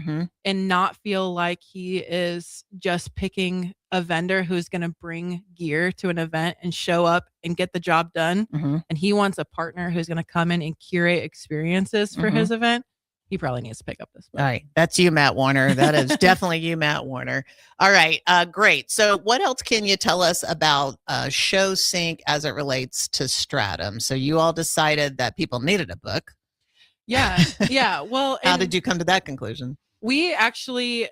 and not feel like he is just picking a vendor who's going to bring gear to an event and show up and get the job done, and he wants a partner who's going to come in and curate experiences for his event, he probably needs to pick up this book. All right. That's you, Matt Warner. That is definitely you, Matt Warner. All right. Great. So what else can you tell us about Show Sync as it relates to Stratum? So you all decided that people needed a book. Yeah. Yeah. Well, how did you come to that conclusion? We actually,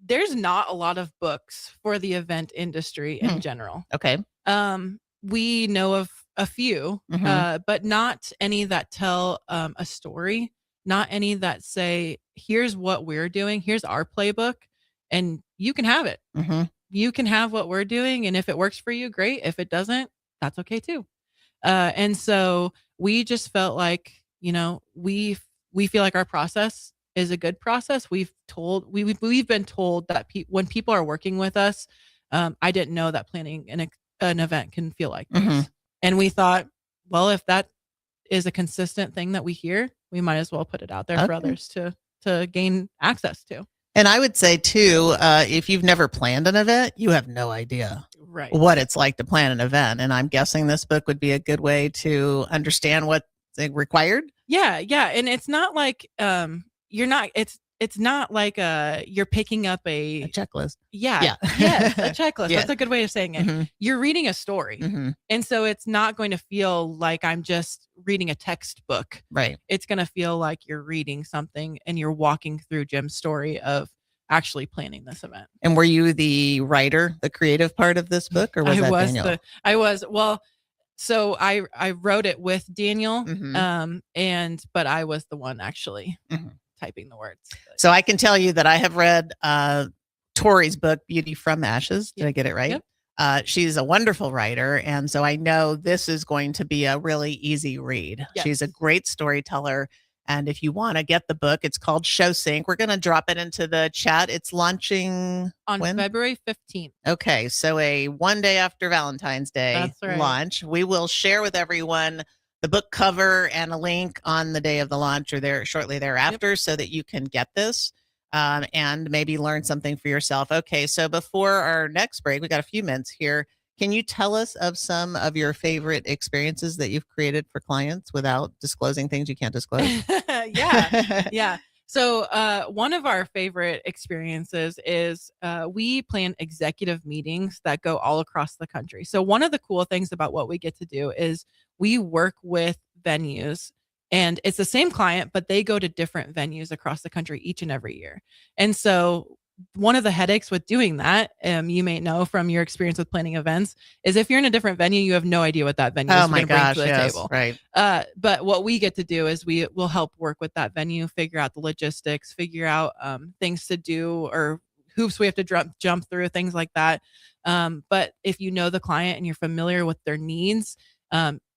there's not a lot of books for the event industry in general. Okay. We know of a few, but not any that tell a story. Not any that say, here's what we're doing, here's our playbook, and you can have it. You can have what we're doing, and if it works for you, great. If it doesn't, that's okay too. And so we just felt like, we feel like our process is a good process. We've been told that when people are working with us, I didn't know that planning an event can feel like this. And we thought, well, if that is a consistent thing that we hear, we might as well put it out there for others to gain access to. And I would say too, if you've never planned an event, you have no idea what it's like to plan an event. And I'm guessing this book would be a good way to understand what's required. Yeah. Yeah. And it's not like, it's not like you're picking up a checklist. Yeah. Yes, a checklist. Yeah. That's a good way of saying it. You're reading a story. And so it's not going to feel like I'm just reading a textbook. Right. It's going to feel like you're reading something and you're walking through Jim's story of actually planning this event. And were you the writer, the creative part of this book, or was that Daniel? So I wrote it with Daniel, but I was the one actually typing the words. So I can tell you that I have read Tori's book, Beauty from Ashes. Did I get it right? Yep. She's a wonderful writer. And so I know this is going to be a really easy read. Yes. She's a great storyteller. And if you want to get the book, it's called Show Sync. We're going to drop it into the chat. It's launching on February 15th. Okay. So a one day after Valentine's Day launch. We will share with everyone the book cover and a link on the day of the launch or there shortly thereafter so that you can get this and maybe learn something for yourself. Okay. So before our next break, we got a few minutes here. Can you tell us of some of your favorite experiences that you've created for clients without disclosing things you can't disclose? Yeah. So one of our favorite experiences is we plan executive meetings that go all across the country. So one of the cool things about what we get to do is we work with venues, and it's the same client, but they go to different venues across the country each and every year. And so one of the headaches with doing that, you may know from your experience with planning events, is if you're in a different venue, you have no idea what that venue is going to bring to the table. Right. But what we get to do is we will help work with that venue, figure out the logistics, figure out things to do or hoops we have to jump through, things like that. But if you know the client and you're familiar with their needs,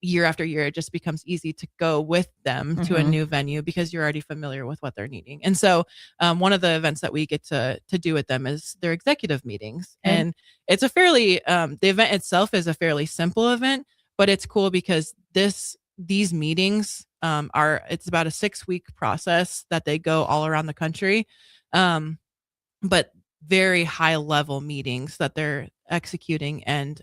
year after year, it just becomes easy to go with them to a new venue because you're already familiar with what they're needing. And so one of the events that we get to do with them is their executive meetings. And it's a fairly, the event itself is a fairly simple event, but it's cool because these meetings it's about a 6-week process that they go all around the country. But very high level meetings that they're executing, and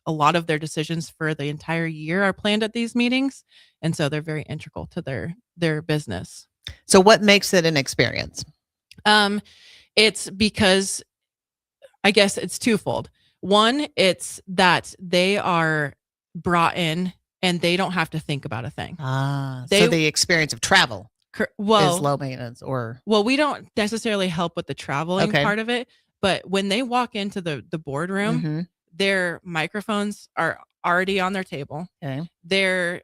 a lot of their decisions for the entire year are planned at these meetings, and so they're very integral to their business. So what makes it an experience? It's because, I guess it's twofold. One, it's that they are brought in and they don't have to think about a thing. So the experience of travel is low maintenance, or we don't necessarily help with the traveling part of it, but when they walk into the boardroom, their microphones are already on their table. Their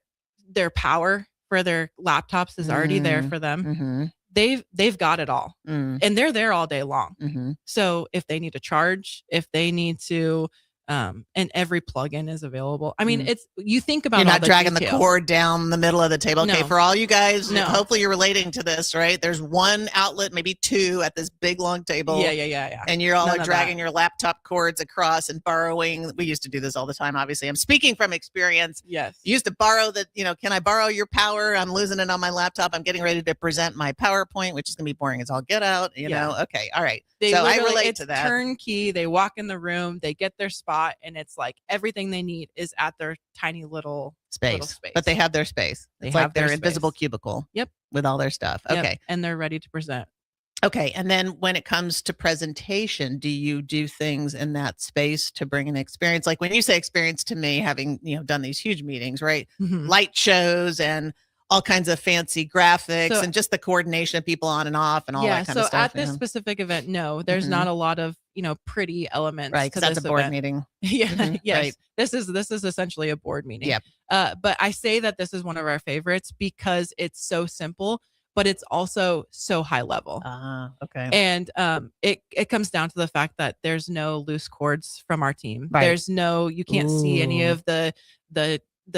power for their laptops is already there for them. They've got it all, and they're there all day long. So if they need to charge, if they need to, and every plugin is available. I mean, you think about, you're not dragging detail. the cord down the middle of the table. Okay, No. for all you guys, No. hopefully you're relating to this, right? There's one outlet, maybe two at this big long table. Yeah. And you're all None of dragging that. your laptop cords across and borrowing. We used to do this all the time, obviously. I'm speaking from experience. Yes. You used to borrow can I borrow your power? I'm losing it on my laptop. I'm getting ready to present my PowerPoint, which is going to be boring as all get out, you know? Okay, all right. So I relate to that. Turnkey. They walk in the room, they get their spot, and it's like everything they need is at their tiny little space. But they have their space. It's like their invisible cubicle. Yep. With all their stuff. Yep. Okay. And they're ready to present. Okay. And then when it comes to presentation, do you do things in that space to bring an experience? Like when you say experience to me, having, done these huge meetings, right? Light shows and all kinds of fancy graphics and just the coordination of people on and off and all that kind of stuff. So at this specific event, no, there's not a lot of, pretty elements. Right. Because that's a board meeting. Yeah. Yes. Right. This is essentially a board meeting. Yep. But I say that this is one of our favorites because it's so simple, but it's also so high level. Okay. And it comes down to the fact that there's no loose cords from our team. Right. You can't see any of the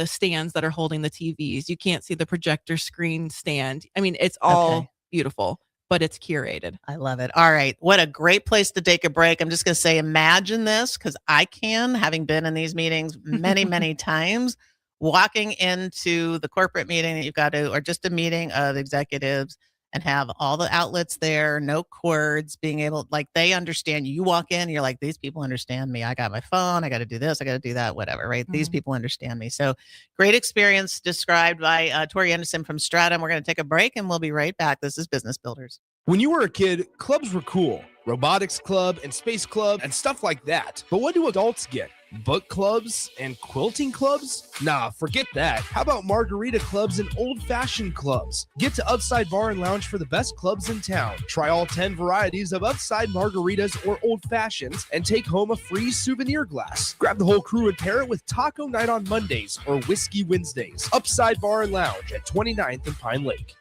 stands that are holding the TVs. You can't see the projector screen stand. I mean, it's all beautiful, but it's curated. I love it. All right. What a great place to take a break. I'm just going to say, imagine this, because I can, having been in these meetings many, many times, walking into the corporate meeting that you've got to, or just a meeting of executives, and have all the outlets there, no cords, being able, like, they understand you. Walk in, you're like, these people understand me. I got my phone. I got to do this. I got to do that, whatever, right? These people understand me. So great experience described by Tori Anderson from Stratum. We're going to take a break and we'll be right back. This is Business Builders. When you were a kid, clubs were cool. Robotics club and space club and stuff like that. But what do adults get? Book clubs and quilting clubs? Nah, forget that. How about margarita clubs and old-fashioned clubs? Get to Upside Bar and Lounge for the best clubs in town. Try all 10 varieties of Upside margaritas or old fashions and take home a free souvenir glass. Grab the whole crew and pair it with Taco Night on Mondays or Whiskey Wednesdays. Upside Bar and Lounge at 29th and Pine Lake.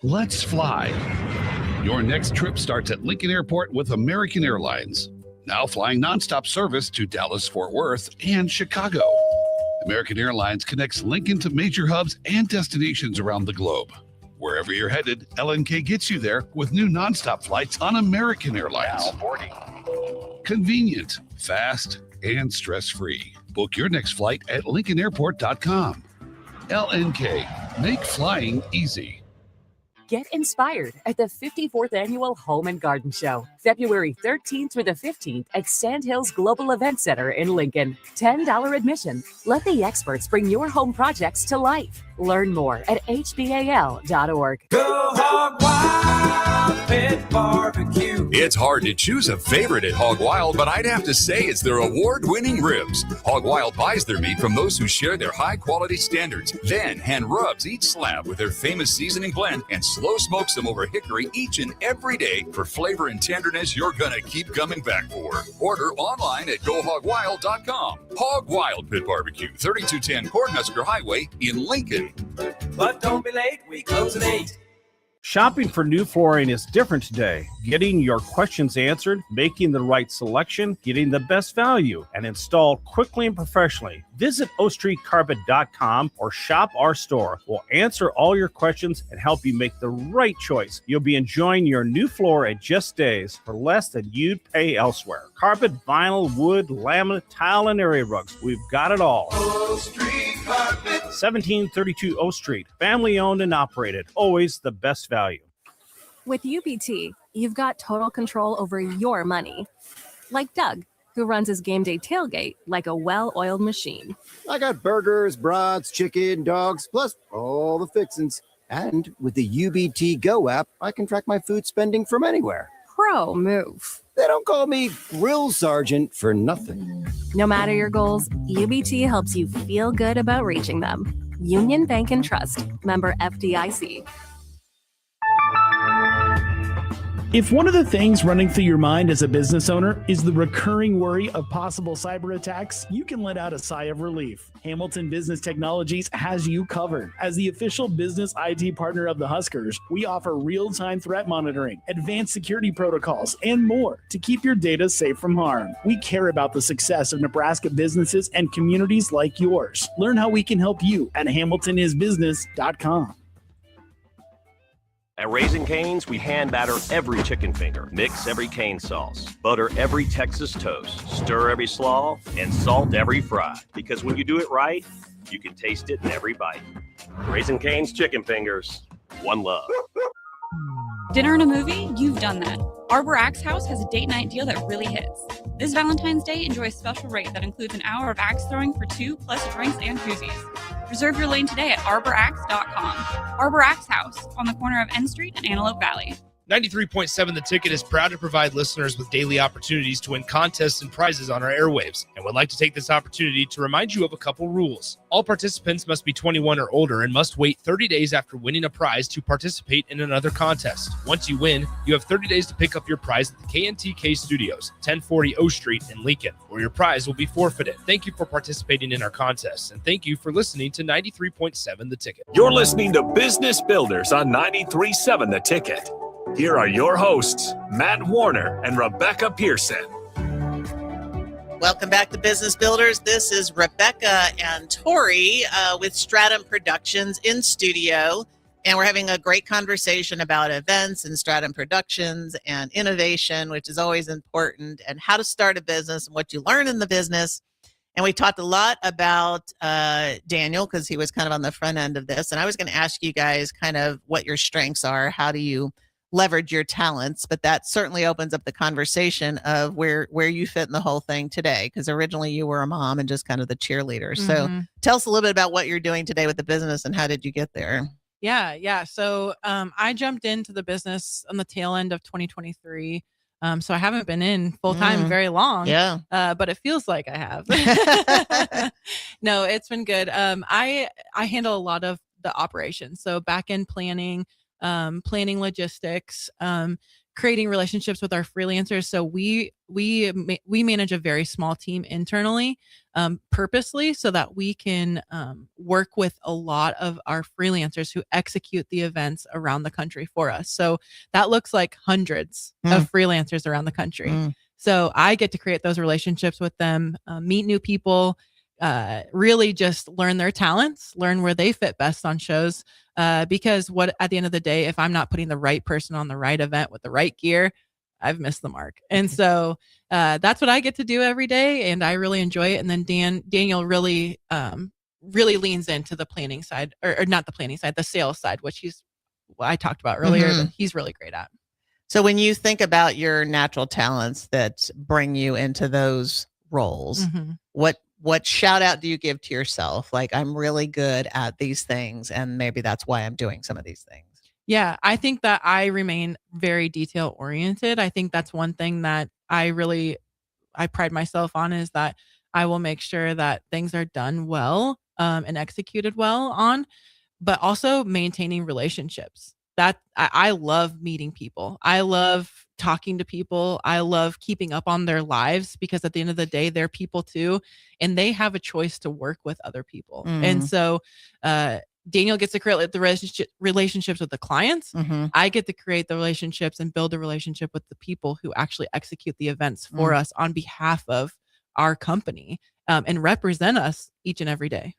Let's fly. Your next trip starts at Lincoln Airport with American Airlines. Now flying nonstop service to Dallas, Fort Worth, and Chicago. American Airlines connects Lincoln to major hubs and destinations around the globe. Wherever you're headed, LNK gets you there with new nonstop flights on American Airlines. Now boarding. Convenient, fast, and stress-free. Book your next flight at LincolnAirport.com. LNK, make flying easy. Get inspired at the 54th Annual Home and Garden Show, February 13th through the 15th at Sandhills Global Event Center in Lincoln. $10 admission. Let the experts bring your home projects to life. Learn more at hbal.org. Go Hog Wild Pit Barbecue. It's hard to choose a favorite at Hog Wild, but I'd have to say it's their award-winning ribs. Hog Wild buys their meat from those who share their high-quality standards, then hand rubs each slab with their famous seasoning blend and slow smokes them over hickory each and every day for flavor and tenderness you're going to keep coming back for. Order online at GoHogWild.com. Hog Wild Pit Barbecue, 3210 Cornhusker Highway in Lincoln. But don't be late, we close at 8. Shopping for new flooring is different today. Getting your questions answered, making the right selection, getting the best value, and installed quickly and professionally. Visit ostreetcarpet.com or shop our store. We'll answer all your questions and help you make the right choice. You'll be enjoying your new floor in just days for less than you'd pay elsewhere. Carpet, vinyl, wood, laminate, tile, and area rugs. We've got it all. O Street Carpet. 1732 O Street. Family owned and operated. Always the best value. With UBT, you've got total control over your money. Like Doug, who runs his game day tailgate like a well-oiled machine. I got burgers, brats, chicken, dogs, plus all the fixins. And with the UBT Go app, I can track my food spending from anywhere. Pro move. They don't call me Grill Sergeant for nothing. No matter your goals, UBT helps you feel good about reaching them. Union Bank and Trust, member FDIC. If one of the things running through your mind as a business owner is the recurring worry of possible cyber attacks, you can let out a sigh of relief. Hamilton Business Technologies has you covered. As the official business IT partner of the Huskers, we offer real-time threat monitoring, advanced security protocols, and more to keep your data safe from harm. We care about the success of Nebraska businesses and communities like yours. Learn how we can help you at hamiltonisbusiness.com. At Raising Cane's, we hand batter every chicken finger, mix every cane sauce, butter every Texas toast, stir every slaw, and salt every fry. Because when you do it right, you can taste it in every bite. Raising Cane's chicken fingers, one love. Dinner and a movie? You've done that. Arbor Axe House has a date night deal that really hits. This Valentine's Day, enjoy a special rate that includes an hour of axe throwing for 2 plus drinks and koozies. Reserve your lane today at arboraxe.com. Arbor Axe House on the corner of N Street and Antelope Valley. 93.7 The Ticket is proud to provide listeners with daily opportunities to win contests and prizes on our airwaves, and would like to take this opportunity to remind you of a couple rules. All participants must be 21 or older and must wait 30 days after winning a prize to participate in another contest. Once you win, you have 30 days to pick up your prize at the KNTK Studios, 1040 O Street in Lincoln, or your prize will be forfeited. Thank you for participating in our contests, and thank you for listening to 93.7 The Ticket. You're listening to Business Builders on 93.7 The Ticket. Here are your hosts, Matt Warner and Rebecca Pearson. Welcome back to Business Builders. This is Rebecca and Tori with Stratum Productions in studio. And we're having a great conversation about events and Stratum Productions and innovation, which is always important, and how to start a business and what you learn in the business. And we talked a lot about Daniel, because he was kind of on the front end of this. And I was going to ask you guys kind of what your strengths are. How do you leverage your talents? But that certainly opens up the conversation of where you fit in the whole thing today, because originally you were a mom and just kind of the cheerleader. So tell us a little bit about what you're doing today with the business and how did you get there? Yeah. So I jumped into the business on the tail end of 2023. So I haven't been in full time very long. Yeah. But it feels like I have. No, it's been good. I handle a lot of the operations. So back end planning, planning logistics, creating relationships with our freelancers. So we manage a very small team internally, purposely, so that we can work with a lot of our freelancers who execute the events around the country for us. So that looks like hundreds of freelancers around the country. So I get to create those relationships with them, meet new people, really just learn their talents, learn where they fit best on shows. Because at the end of the day, if I'm not putting the right person on the right event with the right gear, I've missed the mark. And so that's what I get to do every day, and I really enjoy it. And then Daniel really leans into the planning side, or not the planning side, the sales side, which I talked about earlier, that he's really great at. So when you think about your natural talents that bring you into those roles, what shout out do you give to yourself? Like, I'm really good at these things, and maybe that's why I'm doing some of these things. Yeah, I think that I remain very detail oriented. I think that's one thing that I pride myself on, is that I will make sure that things are done well and executed well on, but also maintaining relationships. That I love meeting people. I love talking to people. I love keeping up on their lives, because at the end of the day, they're people too, and they have a choice to work with other people. And so Daniel gets to create the relationships with the clients. I get to create the relationships and build a relationship with the people who actually execute the events for us on behalf of our company, and represent us each and every day.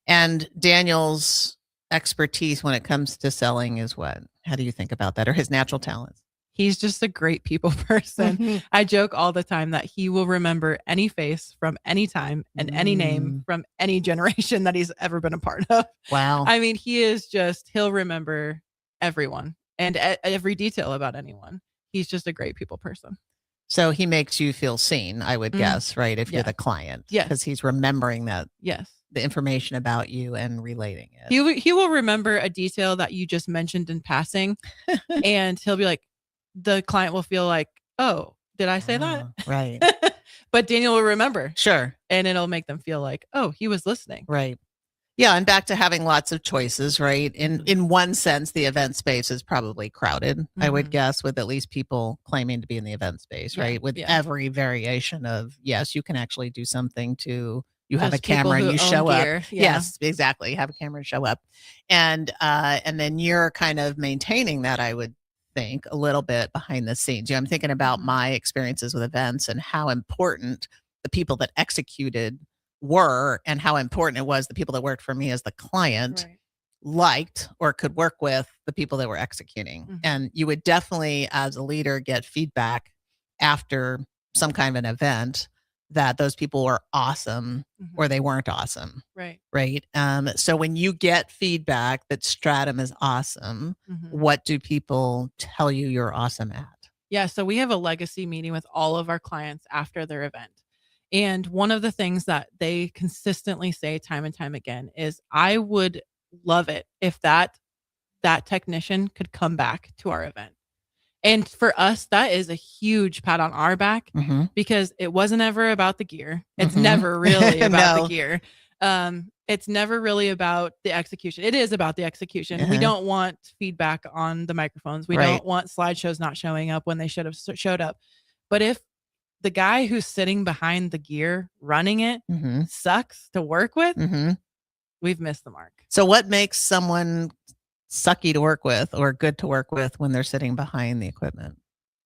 And Daniel's expertise when it comes to selling is what? How do you think about that, or his natural talents? He's just a great people person. I joke all the time that he will remember any face from any time and any name from any generation that he's ever been a part of. Wow. I mean, he'll remember everyone and every detail about anyone. He's just a great people person. So he makes you feel seen, I would guess, right? If you're the client. Yes. Because he's remembering that. Yes. The information about you and relating it. He will remember a detail that you just mentioned in passing, and he'll be like, the client will feel like, oh, did I say that? Right. But Daniel will remember. Sure. And it'll make them feel like, oh, he was listening. Right. Yeah. And back to having lots of choices, right? In one sense, the event space is probably crowded, I would guess, with at least people claiming to be in the event space, right? With every variation of, yes, you can actually do something to, you have a camera and you show up. Yeah. Yes, exactly. You have a camera and show up. And then you're kind of maintaining that, I would think, a little bit behind the scenes. I'm thinking about my experiences with events and how important the people that executed were, and how important it was the people that worked for me as the client liked or could work with the people that were executing. And you would definitely, as a leader, get feedback after some kind of an event that those people were awesome or they weren't awesome. Right. Right. So when you get feedback that Stratum is awesome, what do people tell you you're awesome at? Yeah. So we have a legacy meeting with all of our clients after their event. And one of the things that they consistently say time and time again is, I would love it if that technician could come back to our event. And for us, that is a huge pat on our back, because it wasn't ever about the gear. It's never really about the gear. It's never really about the execution. It is about the execution. We don't want feedback on the microphones. We don't want slideshows not showing up when they should have showed up. But if the guy who's sitting behind the gear running it sucks to work with, we've missed the mark. So what makes someone sucky to work with or good to work with when they're sitting behind the equipment?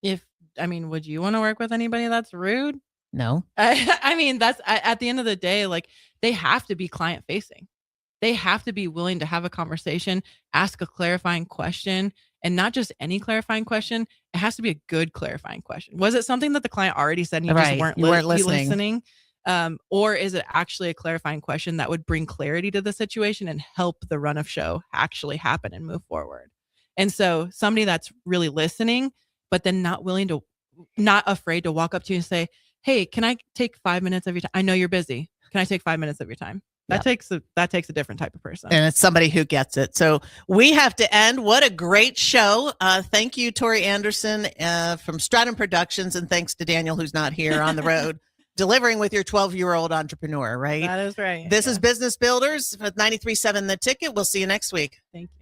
Would you want to work with anybody that's rude? No. I mean, that's at the end of the day, like, they have to be client facing. They have to be willing to have a conversation, ask a clarifying question, and not just any clarifying question. It has to be a good clarifying question. Was it something that the client already said and you just weren't listening? Or is it actually a clarifying question that would bring clarity to the situation and help the run of show actually happen and move forward? And so somebody that's really listening, but then not afraid to walk up to you and say, hey, can I take 5 minutes of your time? I know you're busy. Can I take 5 minutes of your time? That takes a different type of person. And it's somebody who gets it. So we have to end. What a great show. Thank you, Tori Anderson from Stratum Productions. And thanks to Daniel, who's not here on the road, delivering with your 12-year-old entrepreneur, right? That is right. This is Business Builders with 93.7 The Ticket. We'll see you next week. Thank you.